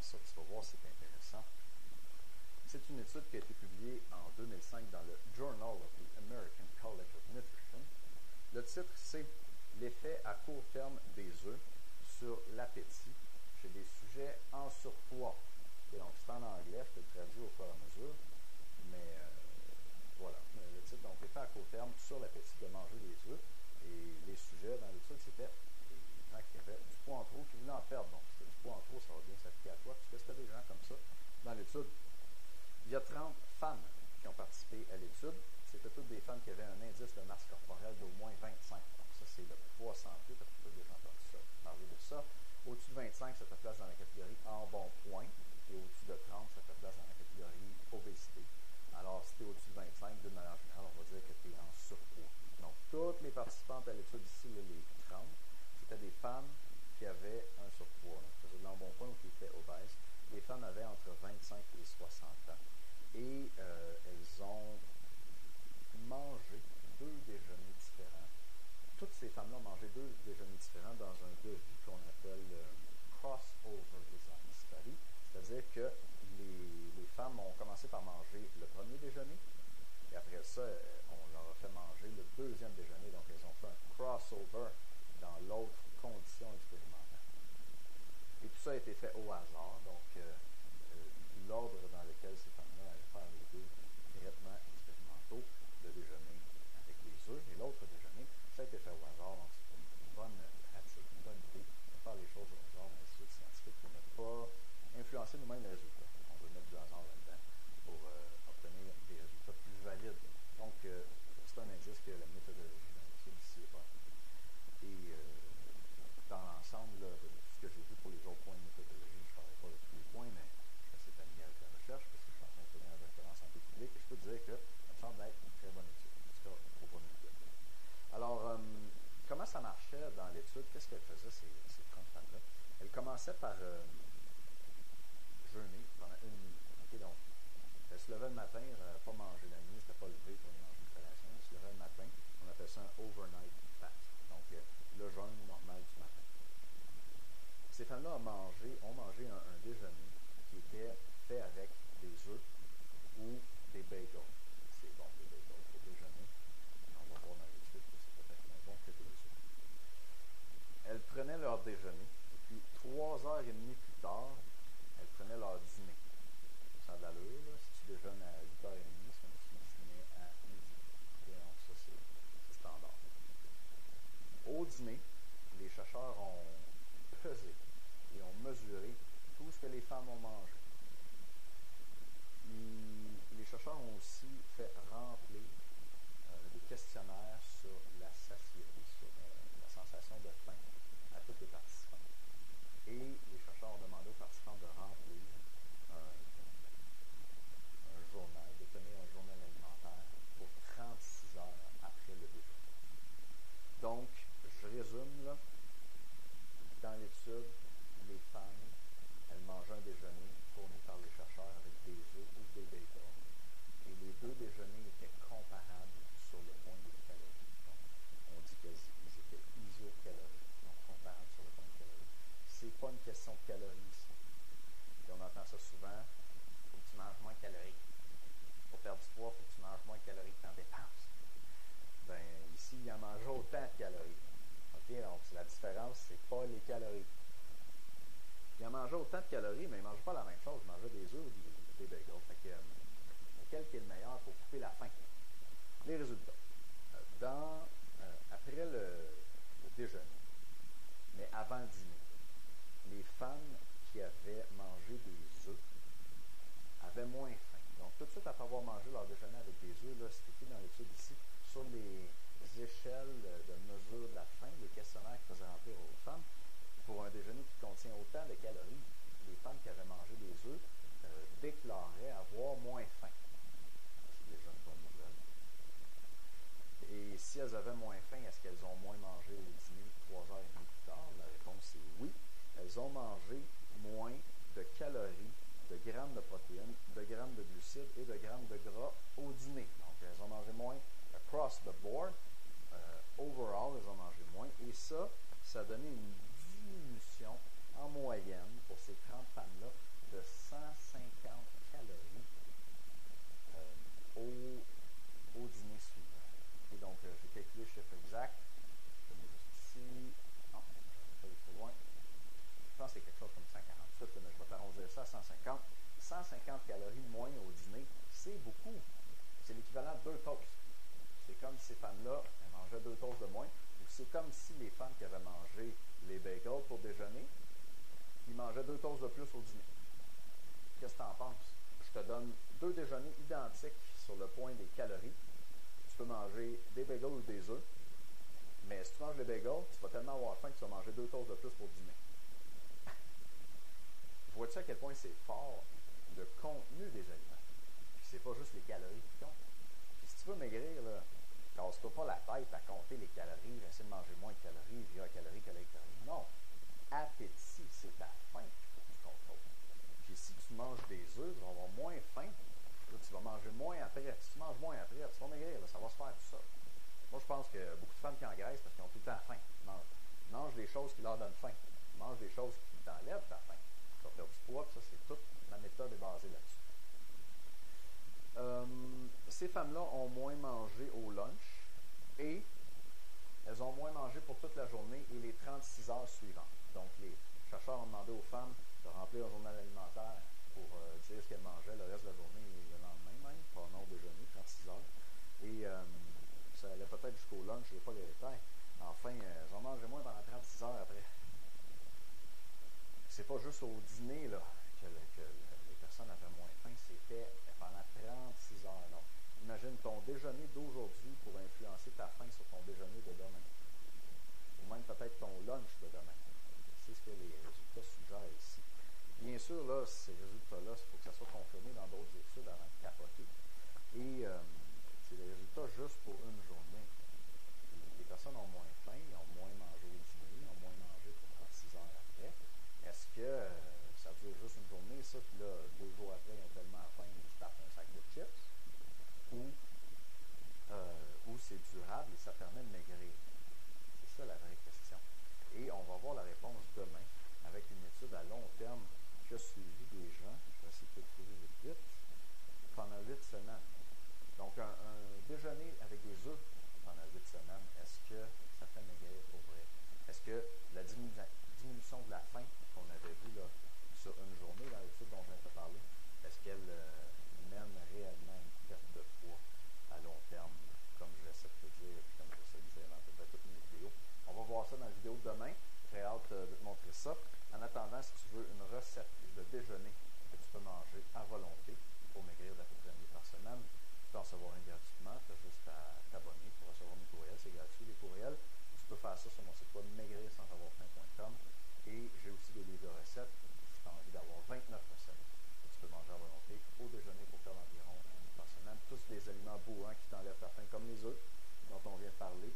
ça, tu vas voir, c'est intéressant. C'est une étude qui a été publiée en 2005 dans le Journal of the American College of Nutrition. Le titre, c'est « L'effet à court terme des œufs sur l'appétit chez des sujets en surpoids ». Et donc, c'est en anglais, je te le traduis au fur et à mesure, mais voilà. Le titre, donc, l'effet à court terme sur l'appétit de manger des œufs. Et les sujets dans l'étude, c'était des gens qui avaient du poids en trop, qui voulaient en perdre. Donc, si tu as du poids en trop, ça va bien s'appliquer à toi, puisque c'était des gens comme ça dans l'étude. Il y a 30 femmes qui ont participé à l'étude. C'était toutes des femmes qui avaient un indice de masse corporelle d'au moins 25. Donc ça, c'est le poids santé. Tu as peut-être déjà entendu parler de ça. Au-dessus de 25, ça te place dans la catégorie embonpoint. Et au-dessus de 30, ça te place dans la catégorie obésité. Alors, si tu es au-dessus de 25, d'une manière générale, on va dire que tu es en surpoids. Donc, toutes les participantes à l'étude ici, là, les 30, c'était des femmes qui avaient un surpoids, donc, qui faisaient de l'embonpoint ou qui étaient obèses. Les femmes avaient entre 25 et 60 ans. Et elles ont mangé 2 déjeuners différents. Toutes ces femmes-là ont mangé 2 déjeuners différents dans un devis qu'on appelle Crossover Design Study. C'est-à-dire que les femmes ont commencé par manger le premier déjeuner, et après ça, on leur a fait manger le deuxième déjeuner. Donc, elles ont fait un crossover dans l'autre condition expérimentale. Et tout ça a été fait au hasard. Donc, l'ordre dans lequel ces femmes-là allaient faire les 2 traitements expérimentaux, le déjeuner avec les œufs et l'autre déjeuner, ça a été fait au hasard. Donc, c'est une bonne pratique, une bonne idée de faire les choses au hasard dans les études scientifiques pour ne pas influencer nous-mêmes les résultats. On veut mettre du hasard là-dedans pour obtenir des résultats plus valides. Donc, c'est un indice que la méthodologie dans l'étude ici est bonne. Et dans l'ensemble de tout ce que j'ai vu pour les autres points de méthodologie, je ne parlerai pas de tous les points, mais je suis assez familier avec la recherche parce que je suis en train de faire un doctorat en santé publique et je peux te dire que ça me semble être une très bonne étude. En tout cas, il ne faut pas nous dire. Alors, comment ça marchait dans l'étude? Qu'est-ce qu'elles faisaient, ces 30 femmes-là? Elles commençaient par jeûner pendant 1 nuit. Okay, donc, elles se levaient le matin, pas manger la nuit, c'était pas levé pour aller manger une collation. Elles se levaient le matin, on appelle ça un overnight fast. Donc, le jeûne normal du matin. Ces femmes-là ont mangé un déjeuner qui était fait avec des œufs ou des bagels. C'est bon, des bagels pour déjeuner. On va voir dans l'étude que c'est peut-être moins bon que des œufs. Elles prenaient leur déjeuner, et puis 3h30 plus tard, elles prenaient leur dîner. Ça a de l'allure, là. Si tu déjeunes à 8h30, c'est comme si tu dînais à midi. Et donc, ça, c'est standard. Au dîner, les chercheurs ont pesé et ont mesuré tout ce que les femmes ont mangé. Les chercheurs ont aussi fait remplir des questionnaires sur la satiété, sur la sensation de faim à tous les participants. Et les chercheurs ont demandé aux participants de remplir un journal, de tenir un journal alimentaire pour 36 heures après le déjeuner. Donc, je résume, là, dans l'étude, les femmes, elles mangeaient un déjeuner fourni par les chercheurs avec des œufs ou des bagels. Et les 2 déjeuners étaient comparables sur le point des calories. Donc, on dit qu'ils étaient isocaloriques, donc comparables sur le point de calories. C'est pas une question de calories ici. Et on entend ça souvent, il faut que tu manges moins de calories. Pour perdre du poids, il faut que tu manges moins de calories que tu en dépenses. Ben, ici, il en mange autant de calories. OK, donc la différence, c'est pas les calories. Il en mangeait autant de calories, mais il ne mangeait pas la même chose. Il mangeait des œufs ou des bagels. Fait que, lequel qui est le meilleur pour couper la faim? Les résultats. Après le déjeuner, mais avant le dîner, les femmes qui avaient mangé des œufs avaient moins faim. Donc, tout de suite après avoir mangé leur déjeuner avec des œufs, là, c'est écrit dans l'étude ici, sur les échelles de mesure de la faim, les questionnaires qu'ils faisaient remplir aux femmes, pour un déjeuner qui contient autant de calories, les femmes qui avaient mangé des œufs déclaraient avoir moins faim. C'est déjà une bonne nouvelle. Et si elles avaient moins faim, est-ce qu'elles ont moins mangé au dîner 3h30 plus tard? La réponse est oui. Elles ont mangé moins de calories, de grammes de protéines, de grammes de glucides et de grammes de gras au dîner. Donc, elles ont mangé moins across the board. Overall, elles ont mangé moins. Et ça a donné une diminution en moyenne pour ces 30 femmes-là 150. 150 calories de moins au dîner, c'est beaucoup. C'est l'équivalent de 2 toasts. C'est comme si ces femmes-là elles mangeaient 2 toasts de moins, ou c'est comme si les femmes qui avaient mangé les bagels pour déjeuner, ils mangeaient 2 toasts de plus au dîner. Qu'est-ce que tu en penses? Je te donne 2 déjeuners identiques sur le point des calories. Tu peux manger des bagels ou des œufs, mais si tu manges les bagels, tu vas tellement avoir faim que tu vas manger 2 toasts de plus pour dîner. Vois-tu à quel point c'est fort le contenu des aliments? Puis c'est pas juste les calories qui comptent. Puis si tu veux maigrir, là, casse-toi pas la tête à compter les calories, essaie de manger moins de calories, via calories, calories, calories. Non. Appétit, c'est ta faim qu'il faut que tu contrôles. Puis si tu manges des œufs, tu vas avoir moins faim. Là, tu vas manger moins après. Si tu manges moins après, tu vas maigrir, là, ça va se faire tout ça. Moi, je pense que beaucoup de femmes qui engraissent parce qu'ils ont tout le temps faim. Ils mangent des choses qui leur donnent faim. Ils mangent des choses qui t'enlèvent ta faim. Tu vas perdre du poids, puis ça, c'est toute ma méthode est basée là-dessus. Ces femmes-là ont moins mangé au lunch et elles ont moins mangé pour toute la journée et les 36 heures suivantes. Donc, les chercheurs ont demandé aux femmes de remplir un journal alimentaire pour dire ce qu'elles mangeaient le reste de la journée et le lendemain même, pendant au déjeuner, 36 heures. Et ça allait peut-être jusqu'au lunch, je n'ai pas les détails. Enfin, elles ont mangé moins pendant 36 heures après. C'est pas juste au dîner là, que les personnes avaient moins faim, c'était pendant 36 heures. Donc, imagine ton déjeuner d'aujourd'hui pour influencer ta faim sur ton déjeuner de demain. Ou même peut-être ton lunch de demain. C'est ce que les résultats suggèrent ici. Bien sûr, là, ces résultats-là, il faut que ça soit confirmé dans d'autres études avant de capoter. Et c'est des résultats juste pour une journée. Les personnes ont moins faim, ils ont moins mangé au dîner, ils ont moins mangé pour 36 heures après. Est-ce que ça dure juste une journée, ça, puis là, 2 jours après, ils ont tellement faim, ils se tapent un sac de chips? Ou c'est durable et ça permet de maigrir? C'est ça la vraie question. Et on va voir la réponse demain avec une étude à long terme qui a suivi des gens, je vais essayer de le trouver vite, pendant 8 semaines. Donc, un déjeuner avec des œufs pendant 8 semaines, est-ce que ça fait maigrir pour vrai? Est-ce que la diminution de la faim qu'on avait vue là, sur une journée dans l'étude dont je viens de te parler, est-ce qu'elle mène réellement une perte de poids à long terme, comme j'essaie de te dire, puis comme j'essaie de dire dans à peu près toutes mes vidéos? On va voir ça dans la vidéo de demain. Très hâte de te montrer ça. En attendant, si tu veux une recette de déjeuner que tu peux manger à volonté pour maigrir d'à peu près 1 livre par semaine, tu peux en recevoir une gratuitement. Tu as juste à t'abonner pour recevoir mes courriels. C'est gratuit, les courriels. Tu peux faire ça sur mon site web maigrirsansavorfaim.com. Et j'ai aussi des livres de recettes. Si tu as envie d'avoir 29 recettes que tu peux manger à volonté au déjeuner pour perdre environ 1 livre par semaine. Tous des aliments bourrins qui t'enlèvent ta faim, comme les œufs dont on vient de parler.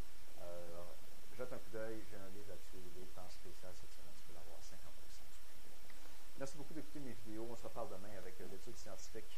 Jette un coup d'œil, j'ai un livre là-dessus, il est en spécial cette semaine, tu peux l'avoir 50% du prix. Merci beaucoup d'écouter mes vidéos. On se reparle demain avec l'étude scientifique